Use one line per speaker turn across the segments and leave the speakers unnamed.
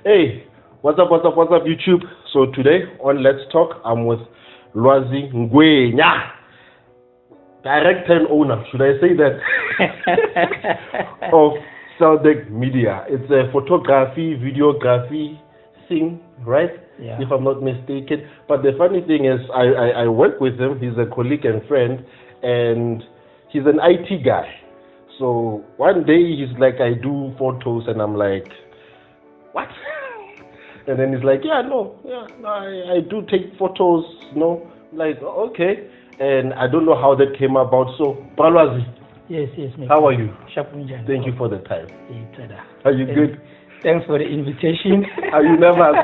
Hey, what's up, YouTube? So today on Let's Talk, I'm with Lwazi Ngwenya, director and owner, should I say that, of Celdec Media. It's a photography, videography thing, right?
Yeah.
If I'm not mistaken. But the funny thing is, I work with him. He's a colleague and friend, and he's an IT guy. So one day he's like, I do photos, and I'm like, what? And then he's like, I do take photos, like, okay. And I don't know how that came about. So, Lwazi.
Yes.
How are you?
Shapunjani.
Thank you for the time. Are you good?
Thanks for the invitation.
Are you nervous?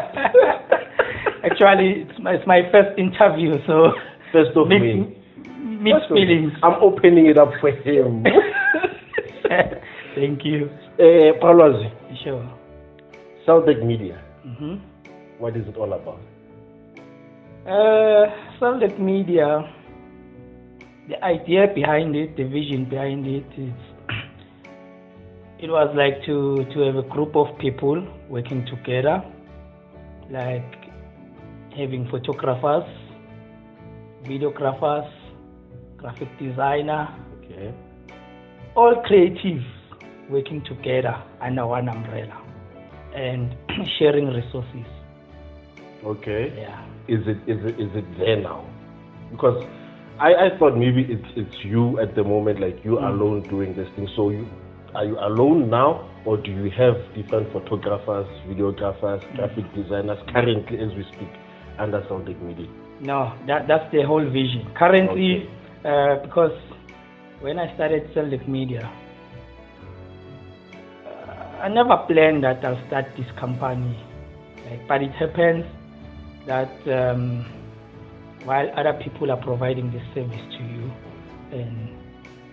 Actually, it's my first interview, so
first of me.
Mixed feelings.
I'm opening it up for him.
Thank you.
Lwazi.
Sure.
Celdec Media.
Mm-hmm.
What is it all about?
Celdec Media, the idea behind it, the vision behind it, it was like to have a group of people working together, like having photographers, videographers, graphic designer,
okay, all
creatives working together under one umbrella and sharing resources.
Okay.
Yeah.
Is it there now? Because I thought maybe it's you at the moment, like you alone doing this thing. So are you alone now, or do you have different photographers, videographers, graphic designers currently as we speak under Celdec Media?
No, that's the whole vision. Currently, because when I started Celdec Media, I never planned that I'll start this company. But it happens that while other people are providing this service to you, and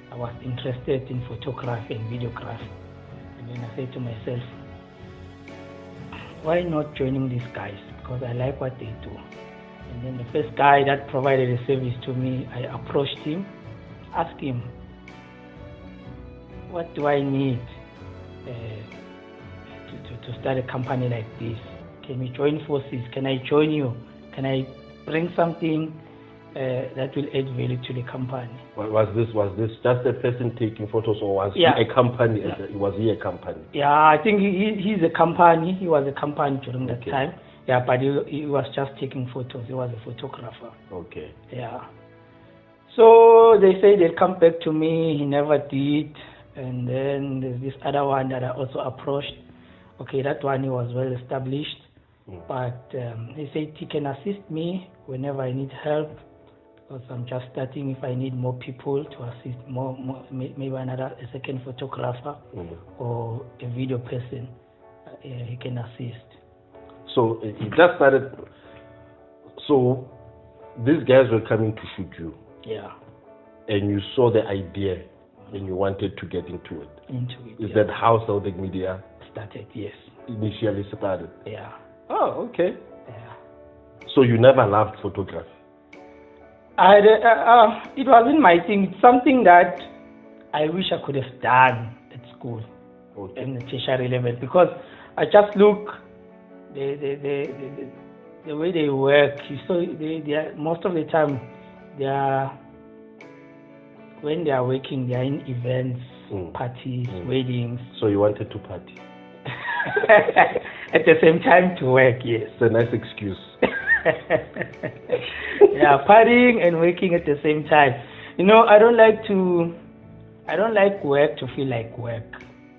I was interested in photography and videography, and then I said to myself, why not joining these guys? Because I like what they do. And then the first guy that provided a service to me, I approached him, asked him, what do I need to start a company like this? Can we join forces? Can I join you? Can I bring something that will add value to the company?
Was this just a person taking photos, or was he a company? Was he a company?
Yeah, I think he's a company. He was a company during that time. Yeah, but he was just taking photos. He was a photographer.
Okay.
Yeah. So they say they'd come back to me. He never did. And then there's this other one that I also approached. Okay, that one he was well established. But he said he can assist me whenever I need help, because I'm just starting. If I need more people to assist, maybe a second photographer or a video person, he can assist.
So he just started. So these guys were coming to shoot you.
Yeah.
And you saw the idea and you wanted to get into it. Is that how Celdec Media
started? Yes.
Initially started.
Yeah.
Oh, okay.
Yeah.
So you never loved photography?
It wasn't my thing. It's something that I wish I could have done at school, in the tertiary level, because I just look the way they work. So they are, most of the time when they are working, they are in events, parties, weddings.
So you wanted to party?
At the same time to work, yes.
It's a nice excuse.
Yeah, partying and working at the same time. I don't like work to feel like work.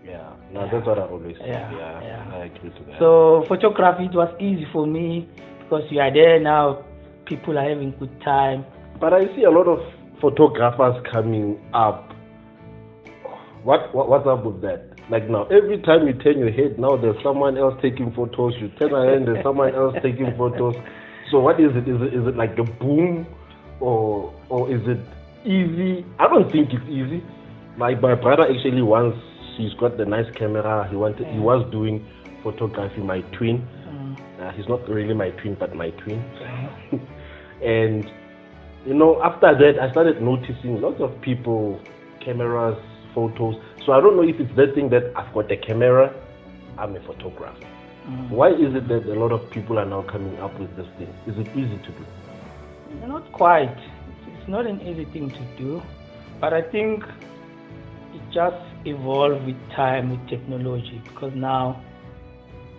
Yeah, that's what I always say.
Yeah,
I agree to that.
So photography, it was easy for me because you are there now, people are having good time.
But I see a lot of photographers coming up. What's up with that? Like now, every time you turn your head, now there's someone else taking photos. You turn around, there's someone else taking photos. So what is it? Is it like a boom, or is it easy? I don't think it's easy. Like my brother actually once, he's got the nice camera. He was doing photography. My twin. He's not really my twin, but my twin. And after that, I started noticing lots of people, cameras, photos. So I don't know if it's that thing that I've got a camera, I'm a photographer. Why is it that a lot of people are now coming up with this thing? Is it easy to do?
Not quite. It's not an easy thing to do, but I think it just evolved with time, with technology, because now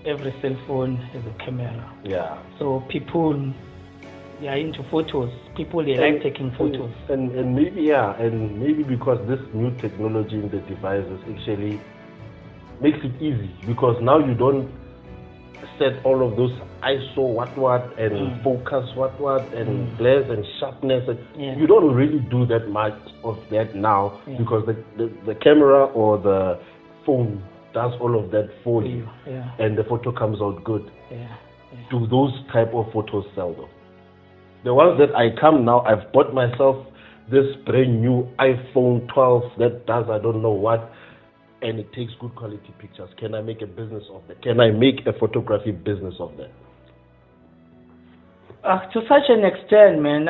every cell phone has a camera.
Yeah.
So people, they are into photos. People, they like taking photos.
And maybe because this new technology in the devices actually makes it easy, because now you don't set all of those ISO what and focus what and glares and sharpness. You don't really do that much of that now, because the camera or the phone does all of that for you, and the photo comes out good. Do those type of photos sell though? The ones that I come now, I've bought myself this brand new iPhone 12 that does I don't know what, and it takes good quality pictures. Can I make a business of that? Can I make a photography business of that?
To such an extent, man,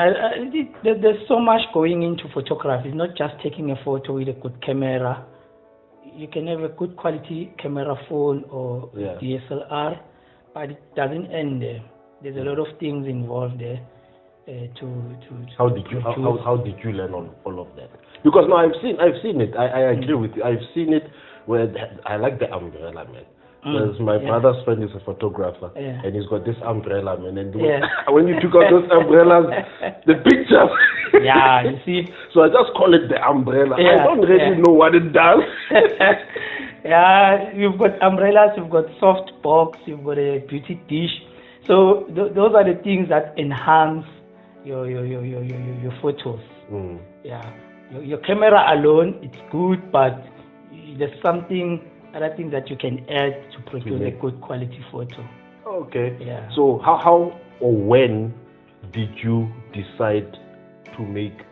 there's so much going into photography. It's not just taking a photo with a good camera. You can have a good quality camera phone or DSLR, but it doesn't end there. There's a lot of things involved there.
How did you learn all of that? Because now I've seen it. I agree with you. I've seen it where I like the umbrella, man. Because my brother's friend is a photographer, and he's got this umbrella, man. And when you took out those umbrellas, the pictures.
You see.
So I just call it the umbrella. I don't really know what it does.
You've got umbrellas, you've got soft box, you've got a beauty dish. So those are the things that enhance your photos. Your camera alone, it's good, but there's other things that you can add to produce a good quality photo.
Okay. So how or when did you decide to make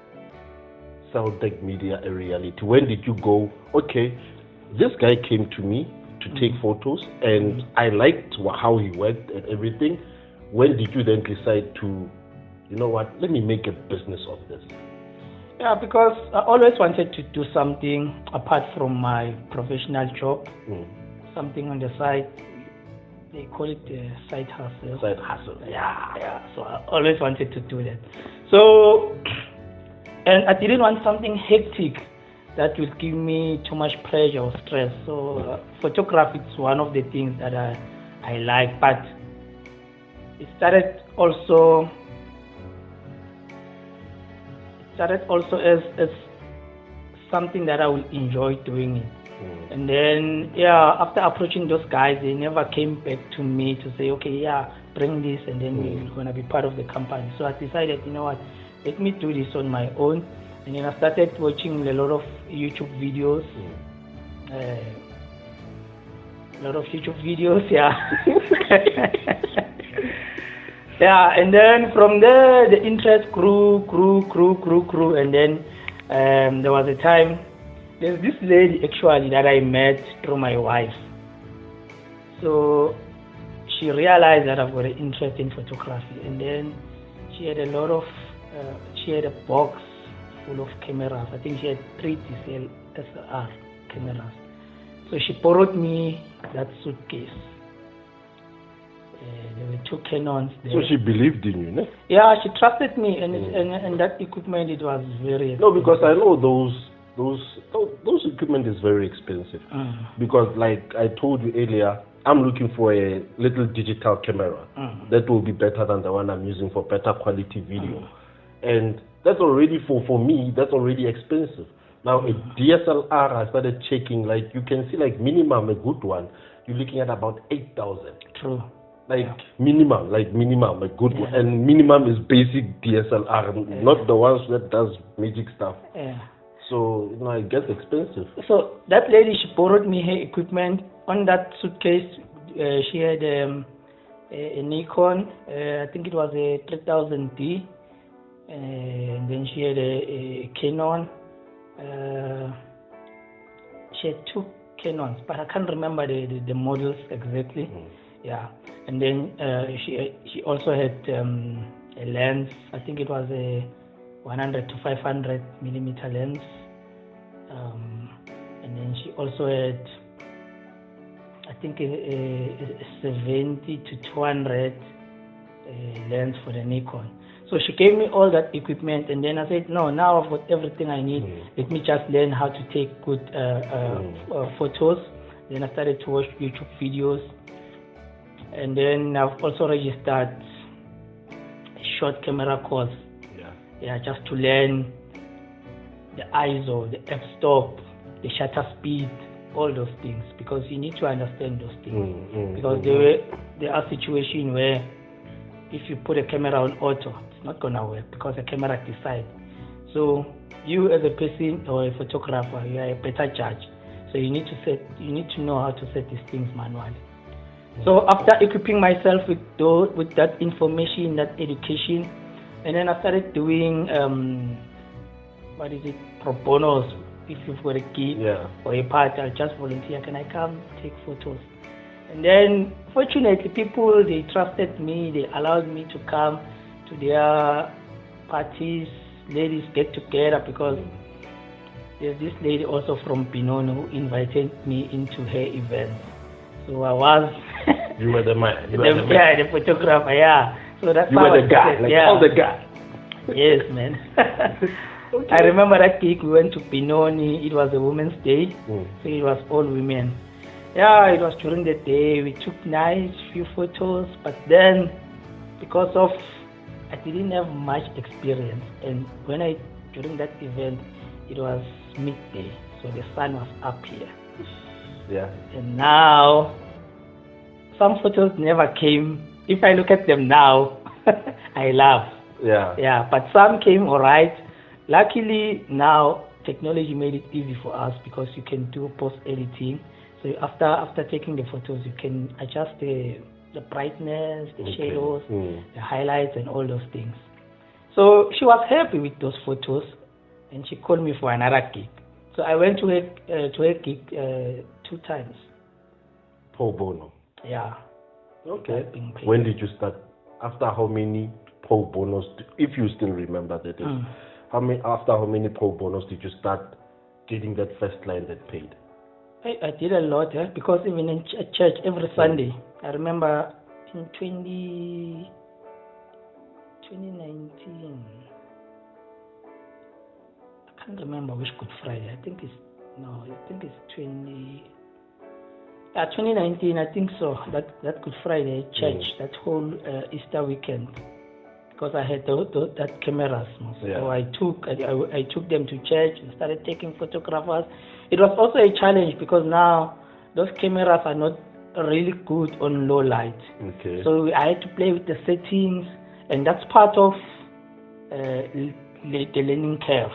Celdec Media a reality? When did you go, okay, this guy came to me to take photos and I liked how he worked and everything. When did you then decide to, you know what, let me make a business of this?
Because I always wanted to do something apart from my professional job, something on the side. They call it the side hustle.
Side hustle.
So I always wanted to do that. So, and I didn't want something hectic that will give me too much pressure or stress. So photography is one of the things that I like, but it started also as something that I will enjoy doing it. And then after approaching those guys, they never came back to me to say, okay, bring this, and then we're gonna be part of the company. So I decided, you know what, let me do this on my own. And then I started watching a lot of YouTube videos. And then from there the interest grew, and then there was a time, there's this lady actually that I met through my wife. So she realized that I've got an interest in photography, and then she had a box full of cameras. I think she had 3 DSLR cameras. So she borrowed me that suitcase. There were 2 Canons there.
So she believed in you, no?
Yeah, she trusted me, and that equipment, it was very expensive.
No, because I know those equipment is very expensive. Because like I told you earlier, I'm looking for a little digital camera that will be better than the one I'm using for better quality video. And that's already, for me, that's already expensive. Now a DSLR, I started checking, like you can see, like minimum, a good one, you're looking at about 8,000.
True.
Minimum, a good one. And minimum is basic DSLR, not the ones that does magic stuff. So, it gets expensive. So
that lady, she borrowed me her equipment. On that suitcase, she had a Nikon, I think it was a 3000D. And then she had a Canon. She had 2 Canons, but I can't remember the models exactly. And then she also had a lens. I think it was a 100 to 500 millimeter lens. And then she also had I think a 70 to 200 lens for the Nikon. So she gave me all that equipment, and then I said, no, now I've got everything I need. Let me just learn how to take good photos. Then I started to watch YouTube videos, and then I've also registered a short camera course. Yeah, just to learn the ISO, the f-stop, the shutter speed, all those things, because you need to understand those things. Because there are situations where if you put a camera on auto, it's not gonna work because the camera decides. So you as a person or a photographer, you are a better judge. So you need to know how to set these things manually. So after equipping myself with that information, that education, and then I started doing pro bonos. If you've got a gig or a part, I'll just volunteer. Can I come take photos? And then fortunately, people, they trusted me. They allowed me to come to their parties, ladies get together, because there's this lady also from Pinono who invited me into her event. So I was
you were the man.
The photographer. Yeah. So that's
you were the guy. All the guy.
Yes, man. Okay. I remember that gig. We went to Pinoni. It was a Women's Day, so it was all women. Yeah, it was during the day. We took nice few photos, but then because of I didn't have much experience, and during that event, it was midday, so the sun was up here.
Yeah.
And now some photos never came. If I look at them now, I laugh.
Yeah.
Yeah, but some came all right. Luckily now technology made it easy for us because you can do post editing. So after taking the photos, you can adjust the brightness, the shadows, the highlights, and all those things. So she was happy with those photos, and she called me for another gig. So I went to her gig 2 times.
Pro bono.
Yeah.
Okay. When did you start? After how many pro bonos, if you still remember that? After how many pro bonos did you start getting that first client that paid?
I did a lot, because even in church every Sunday, I remember in 2019, I can't remember which Good Friday. I think it's 2019. I think so. That Good Friday church, that whole Easter weekend, because I had that cameras. So I took them to church and started taking photographers. It was also a challenge because now those cameras are not really good on low light.
Okay.
So I had to play with the settings, and that's part of the learning curve.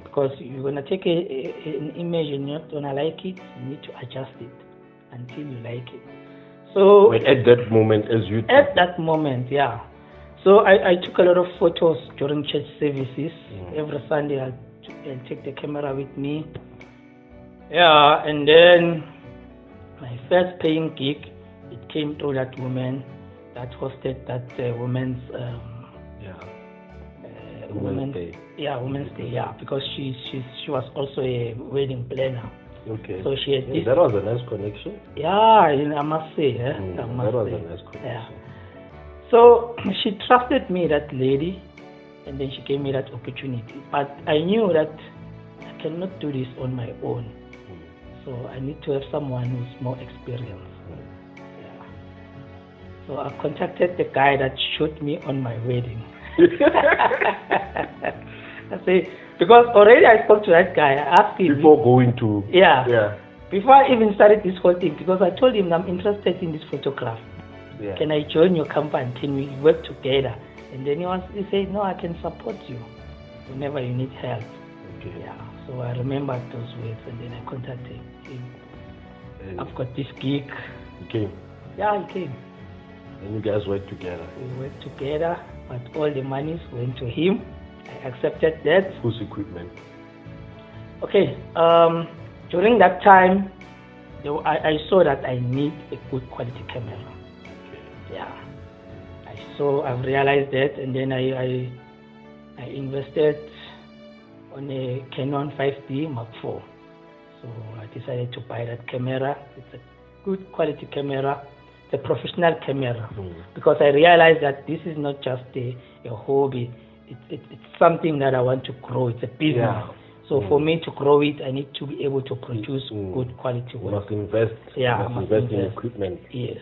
Because you're gonna take an image and you're not gonna like it, you need to adjust it until you like it. So
at that moment,
at that moment, yeah. So I took a lot of photos during church services. Every Sunday I'll take the camera with me. Yeah, and then my first paying gig, it came through that woman that hosted that Women's Day. Yeah, Women's Day. Yeah, because she was also a wedding planner.
Okay.
So she had this.
That was a nice connection.
Yeah, I must say.
That was a nice connection.
Yeah. So she trusted me, that lady, and then she gave me that opportunity. But I knew that I cannot do this on my own. So I need to have someone who's more experienced. Yeah. So I contacted the guy that shot me on my wedding. I say, because already I spoke to that guy. I asked him
before going to
before I even started this whole thing, because I told him I'm interested in this photograph.
Yeah.
Can I join your company? Can we work together? And then he said, no, I can support you whenever you need help.
Okay.
Yeah. So I remembered those words, and then I contacted him. I've got this gig.
He came?
Yeah, he came.
And you guys worked together?
We worked together, but all the monies went to him. I accepted that.
Whose equipment?
Okay. During that time, I saw that I need a good quality camera. Okay. Yeah. I've realized that, and then I invested on a Canon 5D Mark IV. So I decided to buy that camera. It's a good quality camera, the professional camera, because I realized that this is not just a hobby. It's something that I want to grow. It's a business.
Yeah.
So for me to grow it, I need to be able to produce good quality work.
You must invest.
Yeah,
you must invest in equipment.
Yes.